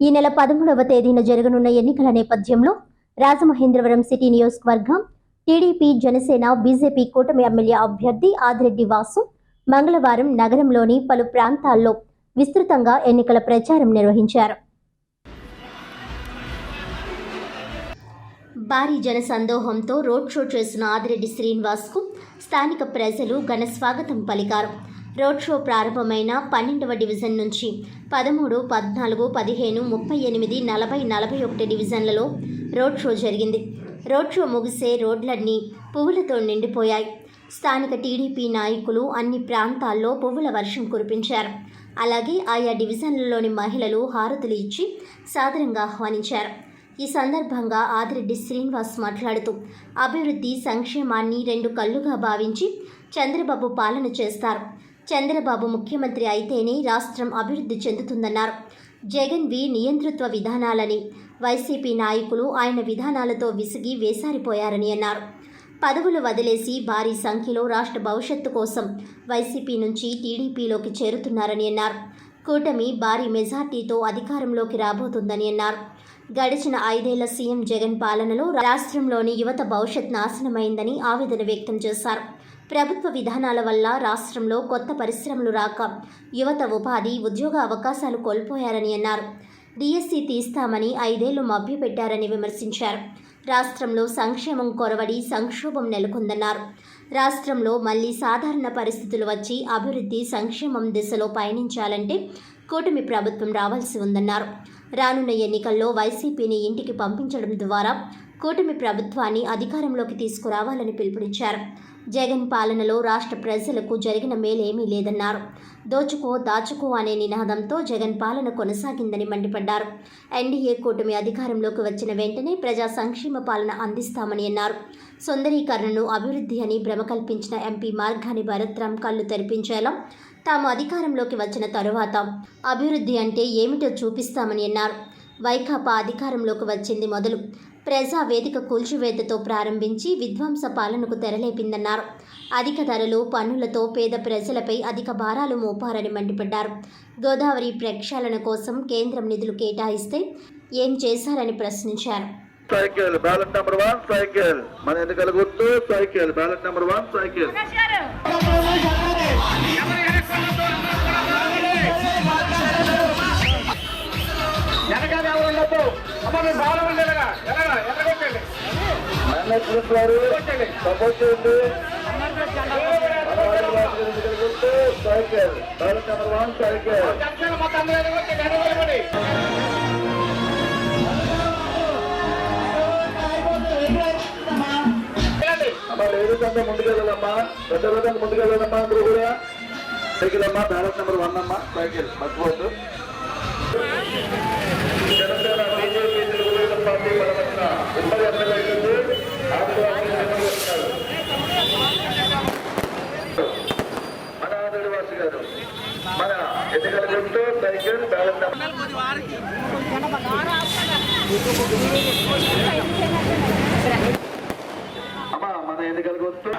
ఈ నెల 13వ తేదీన జరగనున్న ఎన్నికల నేపథ్యంలో రాజమహేంద్రవరం సిటీ నియోజకవర్గం టీడీపీ జనసేన బీజేపీ కూటమి ఎమ్మెల్యే అభ్యర్థి ఆదిరెడ్డి వాసు మంగళవారం నగరంలోని పలు ప్రాంతాల్లో విస్తృతంగా ఎన్నికల ప్రచారం నిర్వహించారు. భారీ జన సందోహంతో రోడ్ షో చేసిన ఆదిరెడ్డి శ్రీనివాస్కు స్థానిక ప్రజలు ఘన స్వాగతం పలికారు. రోడ్ షో ప్రారంభమైన 12వ డివిజన్ నుంచి 13, 14, 15, 38, 40, 41 డివిజన్లలో రోడ్ షో జరిగింది. రోడ్ షో ముగిసే రోడ్లన్నీ పువ్వులతో నిండిపోయాయి. స్థానిక టీడీపీ నాయకులు అన్ని ప్రాంతాల్లో పువ్వుల వర్షం కురిపించారు. అలాగే ఆయా డివిజన్లలోని మహిళలు హారతులు ఇచ్చి సాదరంగా ఆహ్వానించారు. ఈ సందర్భంగా ఆదిరెడ్డి శ్రీనివాస్ మాట్లాడుతూ అభివృద్ధి సంక్షేమాన్ని రెండు కళ్ళుగా భావించి చంద్రబాబు పాలన చేస్తారు. చంద్రబాబు ముఖ్యమంత్రి అయితేనే రాష్ట్రం అభివృద్ధి చెందుతుందన్నారు. జగన్వి నియంతృత్వ విధానాలని, వైసీపీ నాయకులు ఆయన విధానాలతో విసిగి వేసారిపోయారని అన్నారు. పదవులు వదిలేసి భారీ సంఖ్యలో రాష్ట్ర భవిష్యత్తు కోసం వైసీపీ నుంచి టీడీపీలోకి చేరుతున్నారని అన్నారు. కూటమి భారీ మెజార్టీతో అధికారంలోకి రాబోతుందని అన్నారు. గడిచిన 5 ఏళ్ల సీఎం జగన్ పాలనలో రాష్ట్రంలోని యువత భవిష్యత్ నాశనమైందని ఆవేదన వ్యక్తం చేశారు. ప్రభుత్వ విధానాల వల్ల రాష్ట్రంలో కొత్త పరిశ్రమలు రాక యువత ఉపాధి, ఉద్యోగ అవకాశాలు కోల్పోయారని అన్నారు. డిఎస్సి తీస్తామని 5 ఏళ్లు మభ్యపెట్టారని విమర్శించారు. రాష్ట్రంలో సంక్షేమం కొరవడి సంక్షోభం నెలకొందన్నారు. రాష్ట్రంలో మళ్లీ సాధారణ పరిస్థితులు వచ్చి అభివృద్ధి సంక్షేమం దిశలో పయనించాలంటే కూటమి ప్రభుత్వం రావాల్సి ఉందన్నారు. రానున్న ఎన్నికల్లో వైసీపీని ఇంటికి పంపించడం ద్వారా కూటమి ప్రభుత్వాన్ని అధికారంలోకి తీసుకురావాలని పిలుపునిచ్చారు. జగన్ పాలనలో రాష్ట్ర ప్రజలకు జరిగిన మేలేమీ లేదన్నారు. దోచుకో దాచుకో అనే నినాదంతో జగన్ పాలన కొనసాగిందని మండిపడ్డారు. ఎన్డీఏ కూటమి అధికారంలోకి వచ్చిన వెంటనే ప్రజా సంక్షేమ పాలన అందిస్తామని అన్నారు. సుందరీకరణను అభివృద్ధి అని భ్రమ కల్పించిన ఎంపీ మార్గాని భరత్రాం కళ్లు తెరిపించేలా తాము అధికారంలోకి వచ్చిన తరువాత అభివృద్ధి అంటే ఏమిటో చూపిస్తామని అన్నారు. వైకాపా అధికారంలోకి వచ్చింది మొదలు ప్రజా వేదిక కూల్చివేతతో ప్రారంభించి విధ్వంస పాలనకు తెరలేపిందన్నారు. అధిక ధరలు, పన్నులతో పేద ప్రజలపై అధిక భారాలు మోపారని మండిపడ్డారు. గోదావరి ప్రక్షాళన కోసం కేంద్రం నిధులు కేటాయిస్తే ఏం చేశారని ప్రశ్నించారు. సైకిల్ బ్యాలెట్ నెంబర్ 1 సైకిల్ మన ఎన్నికల గుర్తు cycle ballot number 1 cycle support చేయండి. సైకిల్ బ్యాలెట్ నెంబర్ 1 సైకిల్ అమ్మా లేడీస్ అంతా ముందుకెళ్ళాలమ్మా, పెద్ద పెద్ద ముందుకెళ్ళాలమ్మా. అందరూ కూడా సైకిల్ అమ్మా బ్యాలెట్ నెంబర్ 1 అమ్మా సైకిల్ మర్చిపోవద్దు. జనసేన బీజేపీ తెలుగుదేశం పార్టీ బలపరిచిన ఉమ్మడి ఎమ్మెల్యేలు మన ఆదివాసి గారు మన ఎన్నికల గుర్తు సైకిల్ బ్యాలెట్ నెంబర్ అమ్మా మన ఎన్నికల గుర్తు